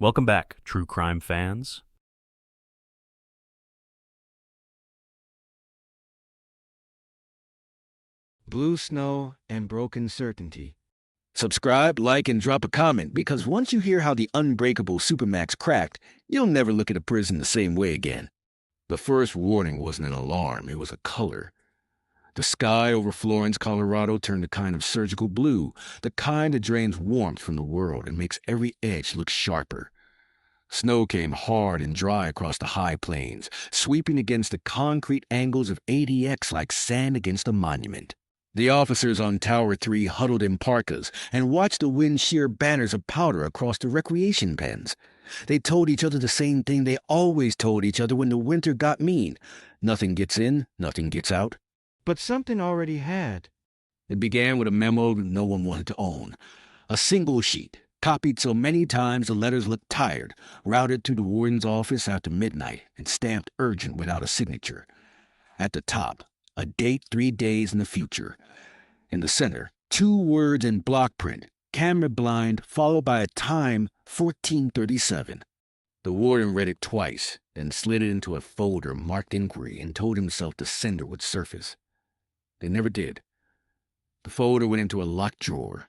Welcome back, true crime fans. Blue Snow and Broken Certainty. Subscribe, like, and drop a comment, because once you hear how the unbreakable Supermax cracked, you'll never look at a prison the same way again. The first warning wasn't an alarm, it was a color. The sky over Florence, Colorado turned a kind of surgical blue, the kind that drains warmth from the world and makes every edge look sharper. Snow came hard and dry across the high plains, sweeping against the concrete angles of ADX like sand against a monument. The officers on Tower 3 huddled in parkas and watched the wind shear banners of powder across the recreation pens. They told each other the same thing they always told each other when the winter got mean. Nothing gets in, nothing gets out. But something already had. It began with a memo no one wanted to own. A single sheet, copied so many times the letters looked tired, routed to the warden's office after midnight and stamped urgent without a signature. At the top, a date 3 days in the future. In the center, 2 words in block print, camera blind, followed by a time 1437. The warden read it twice, then slid it into a folder marked inquiry and told himself the sender would surface. They never did. The folder went into a locked drawer.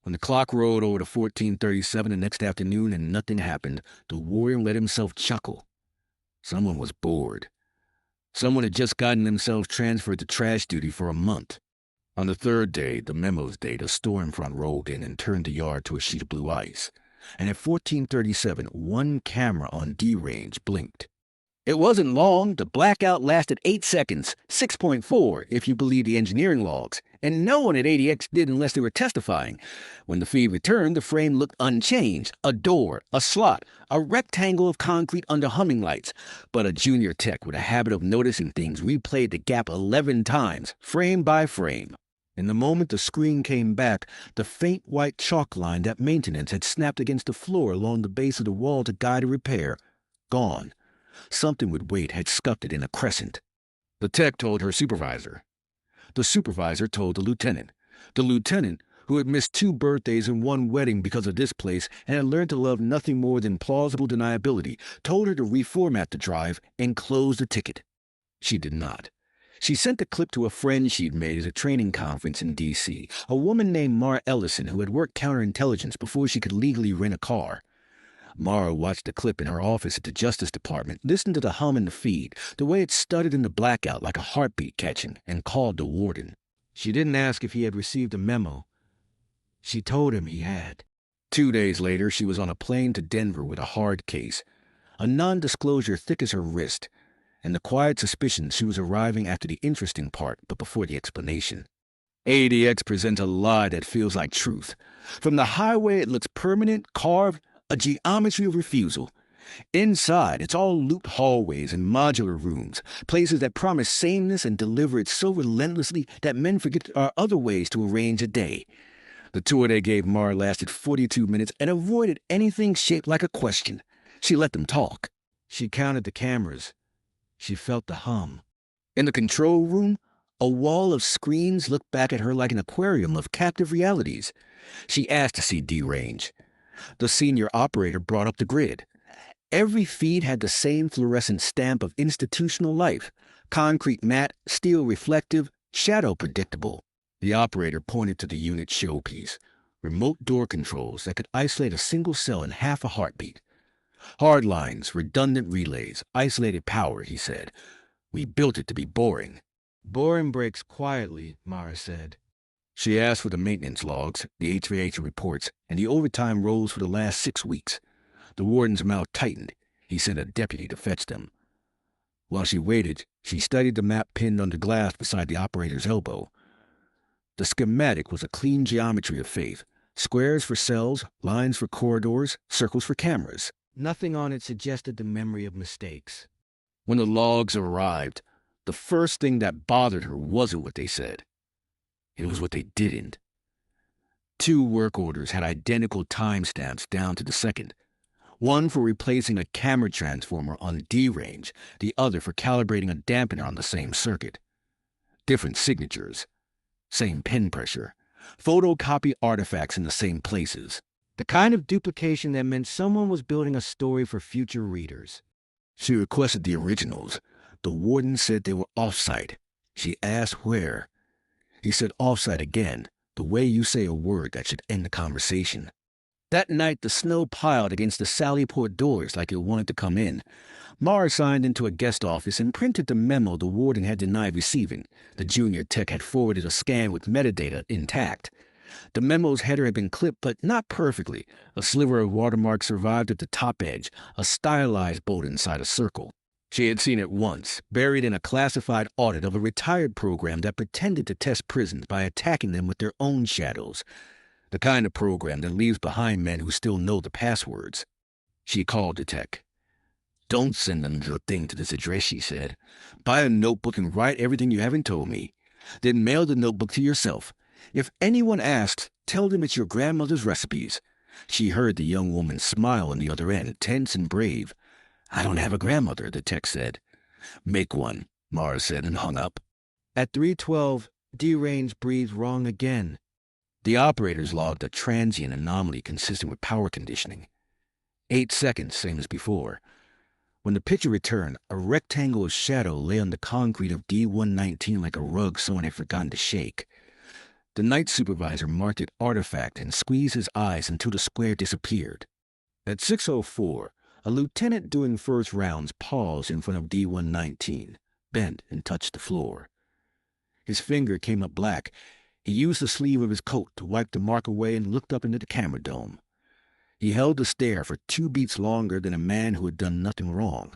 When the clock rolled over to 1437 the next afternoon and nothing happened, the warden let himself chuckle. Someone was bored. Someone had just gotten themselves transferred to trash duty for a month. On the 3rd day, the memo's date, a storm front rolled in and turned the yard to a sheet of blue ice. And at 1437, one camera on D-range blinked. It wasn't long. The blackout lasted 8 seconds, 6.4 if you believe the engineering logs, and no one at ADX did unless they were testifying. When the feed returned, the frame looked unchanged. A door, a slot, a rectangle of concrete under humming lights. But a junior tech with a habit of noticing things replayed the gap 11 times, frame by frame. In the moment the screen came back, the faint white chalk line that maintenance had snapped against the floor along the base of the wall to guide a repair, gone. Something with weight had scuffed it in a crescent. The tech told her supervisor. The supervisor told the lieutenant. The lieutenant, who had missed 2 birthdays and 1 wedding because of this place and had learned to love nothing more than plausible deniability, told her to reformat the drive and close the ticket. She did not. She sent the clip to a friend she'd made at a training conference in D.C., a woman named Mara Ellison who had worked counterintelligence before she could legally rent a car. Mara watched the clip in her office at the Justice Department, listened to the hum in the feed, the way it stuttered in the blackout like a heartbeat catching, and called the warden. She didn't ask if he had received a memo. She told him he had. 2 days later, she was on a plane to Denver with a hard case, a non-disclosure thick as her wrist, and the quiet suspicion she was arriving after the interesting part but before the explanation. ADX presents a lie that feels like truth. From the highway it looks permanent, carved, a geometry of refusal. Inside, it's all looped hallways and modular rooms, places that promise sameness and deliver it so relentlessly that men forget there are other ways to arrange a day. The tour they gave Mara lasted 42 minutes and avoided anything shaped like a question. She let them talk. She counted the cameras. She felt the hum. In the control room, a wall of screens looked back at her like an aquarium of captive realities. She asked to see D-range. The senior operator brought up the grid. Every feed had the same fluorescent stamp of institutional life. Concrete matte, steel reflective, shadow predictable. The operator pointed to the unit showpiece. Remote door controls that could isolate a single cell in half a heartbeat. Hard lines, redundant relays, isolated power, he said. We built it to be boring. Boring breaks quietly, Mara said. She asked for the maintenance logs, the HVAC reports, and the overtime rolls for the last 6 weeks. The warden's mouth tightened. He sent a deputy to fetch them. While she waited, she studied the map pinned under glass beside the operator's elbow. The schematic was a clean geometry of faith. Squares for cells, lines for corridors, circles for cameras. Nothing on it suggested the memory of mistakes. When the logs arrived, the first thing that bothered her wasn't what they said. It was what they didn't. 2 work orders had identical timestamps down to the second. One for replacing a camera transformer on D-range, the other for calibrating a dampener on the same circuit. Different signatures. Same pen pressure. Photocopy artifacts in the same places. The kind of duplication that meant someone was building a story for future readers. She requested the originals. The warden said they were off-site. She asked where. He said off-site again, the way you say a word that should end the conversation. That night, the snow piled against the Sallyport doors like it wanted to come in. Mara signed into a guest office and printed the memo the warden had denied receiving. The junior tech had forwarded a scan with metadata intact. The memo's header had been clipped, but not perfectly. A sliver of watermark survived at the top edge, a stylized bolt inside a circle. She had seen it once, buried in a classified audit of a retired program that pretended to test prisons by attacking them with their own shadows. The kind of program that leaves behind men who still know the passwords. She called the tech. "Don't send another thing to this address," she said. "Buy a notebook and write everything you haven't told me. Then mail the notebook to yourself. If anyone asks, tell them it's your grandmother's recipes." She heard the young woman smile on the other end, tense and brave. "I don't have a grandmother," the tech said. "Make one," Mara said and hung up. At 3:12, D-Range breathed wrong again. The operators logged a transient anomaly consistent with power conditioning. 8 seconds, same as before. When the picture returned, a rectangle of shadow lay on the concrete of D-119 like a rug someone had forgotten to shake. The night supervisor marked it artifact and squeezed his eyes until the square disappeared. At 6:04, a lieutenant doing first rounds paused in front of D-119, bent and touched the floor. His finger came up black. He used the sleeve of his coat to wipe the mark away and looked up into the camera dome. He held the stare for 2 beats longer than a man who had done nothing wrong.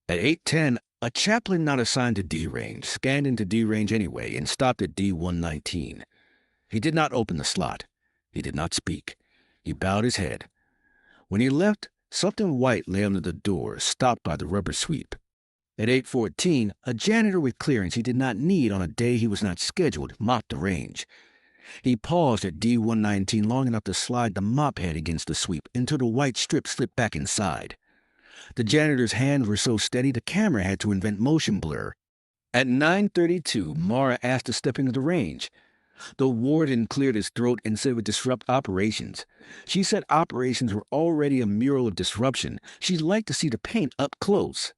At 8:10, a chaplain not assigned to D-Range scanned into D-Range anyway and stopped at D-119. He did not open the slot. He did not speak. He bowed his head. When he left, something white lay under the door, stopped by the rubber sweep. At 8:14, a janitor with clearance he did not need on a day he was not scheduled mopped the range. He paused at D-119 long enough to slide the mop head against the sweep until the white strip slipped back inside. The janitor's hands were so steady the camera had to invent motion blur. At 9:32, Mara asked to step into the range. The warden cleared his throat and said it would disrupt operations. She said operations were already a mural of disruption. She'd like to see the paint up close.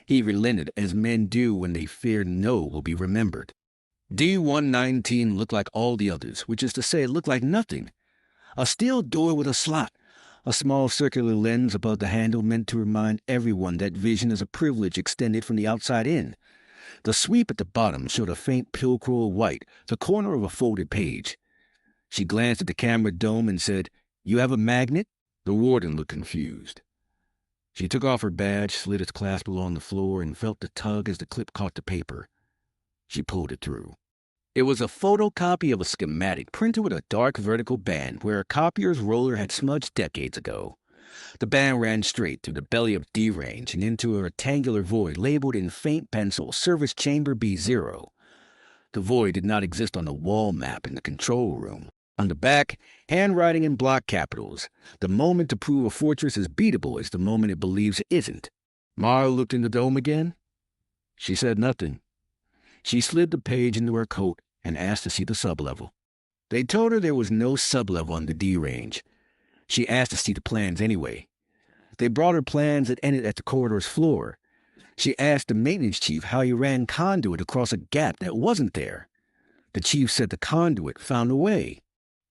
He relented, as men do when they fear no will be remembered. D-119 looked like all the others, which is to say it looked like nothing. A steel door with a slot. A small circular lens above the handle meant to remind everyone that vision is a privilege extended from the outside in. The sweep at the bottom showed a faint pilcrow of white, the corner of a folded page. She glanced at the camera dome and said, "You have a magnet?" The warden looked confused. She took off her badge, slid its clasp along the floor, and felt the tug as the clip caught the paper. She pulled it through. It was a photocopy of a schematic printed with a dark vertical band where a copier's roller had smudged decades ago. The band ran straight through the belly of D-Range and into a rectangular void labeled in faint pencil Service Chamber B0. The void did not exist on the wall map in the control room. On the back, handwriting in block capitals, "The moment to prove a fortress is beatable is the moment it believes it isn't." Mara looked in the dome again. She said nothing. She slid the page into her coat and asked to see the sublevel. They told her there was no sublevel on the D-Range. She asked to see the plans anyway. They brought her plans that ended at the corridor's floor. She asked the maintenance chief how he ran conduit across a gap that wasn't there. The chief said the conduit found a way.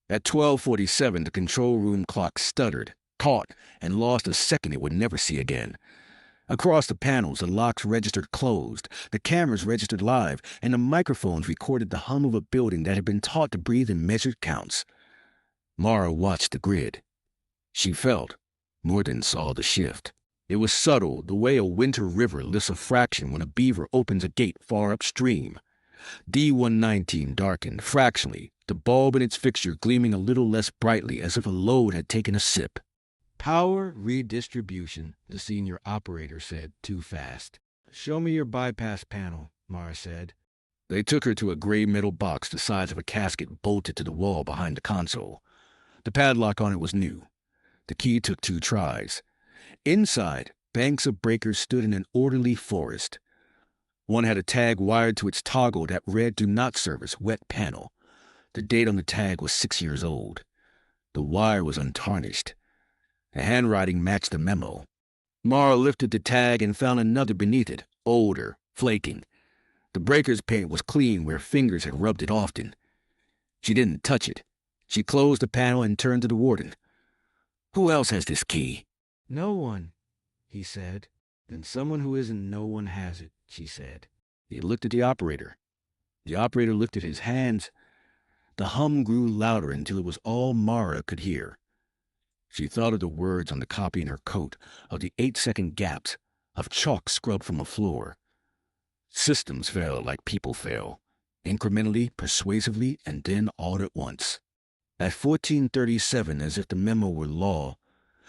At 12:47, the control room clock stuttered, caught, and lost a second it would never see again. Across the panels, the locks registered closed, the cameras registered live, and the microphones recorded the hum of a building that had been taught to breathe in measured counts. Mara watched the grid. She felt, more than saw, the shift. It was subtle, the way a winter river lifts a fraction when a beaver opens a gate far upstream. D-119 darkened fractionally, the bulb in its fixture gleaming a little less brightly as if a load had taken a sip. "Power redistribution," the senior operator said, too fast. "Show me your bypass panel," Mara said. They took her to a gray metal box the size of a casket bolted to the wall behind the console. The padlock on it was new. The key took 2 tries. Inside, banks of breakers stood in an orderly forest. One had a tag wired to its toggle that read "Do Not Service, Wet Panel." The date on the tag was 6 years old. The wire was untarnished. The handwriting matched the memo. Mara lifted the tag and found another beneath it, older, flaking. The breaker's paint was clean where fingers had rubbed it often. She didn't touch it. She closed the panel and turned to the warden. "Who else has this key?" "No one," he said. "Then someone who isn't no one has it," she said. He looked at the operator. The operator lifted his hands. The hum grew louder until it was all Mara could hear. She thought of the words on the copy in her coat, of the 8-second gaps, of chalk scrubbed from a floor. Systems fail like people fail, incrementally, persuasively, and then all at once. At 14:37, as if the memo were law,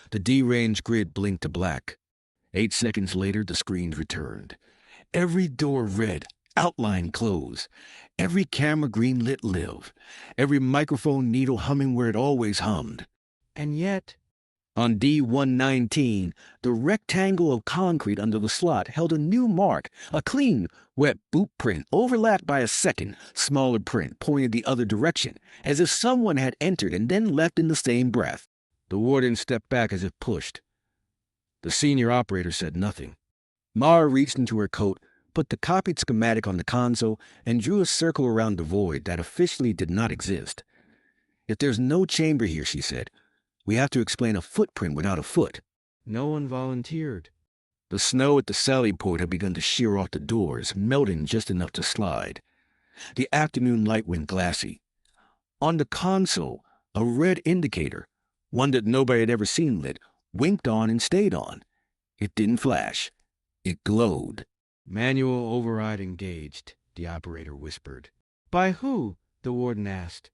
the D-range grid blinked to black. 8 seconds later, the screens returned. Every door red, outline closed. Every camera green lit live. Every microphone needle humming where it always hummed. And yet, on D119, the rectangle of concrete under the slot held a new mark, a clean, wet boot print overlapped by a second, smaller print pointed the other direction, as if someone had entered and then left in the same breath. The warden stepped back as if pushed. The senior operator said nothing. Mara reached into her coat, put the copied schematic on the console, and drew a circle around the void that officially did not exist. "If there's no chamber here," she said, "we have to explain a footprint without a foot." no one volunteered. The snow at the sally port had begun to shear off the doors, melting just enough to slide. The afternoon light went glassy. On the console, a red indicator, one that nobody had ever seen lit, winked on and stayed on. It didn't flash. It glowed. "Manual override engaged," the operator whispered. "By who?" the warden asked.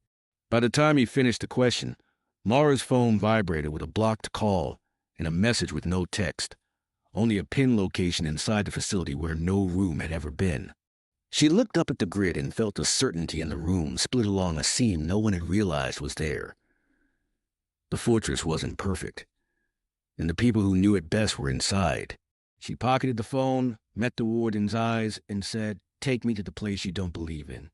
By the time he finished the question, Mara's phone vibrated with a blocked call and a message with no text, only a pin location inside the facility where no room had ever been. She looked up at the grid and felt the certainty in the room split along a seam no one had realized was there. The fortress wasn't perfect, and the people who knew it best were inside. She pocketed the phone, met the warden's eyes, and said, "Take me to the place you don't believe in."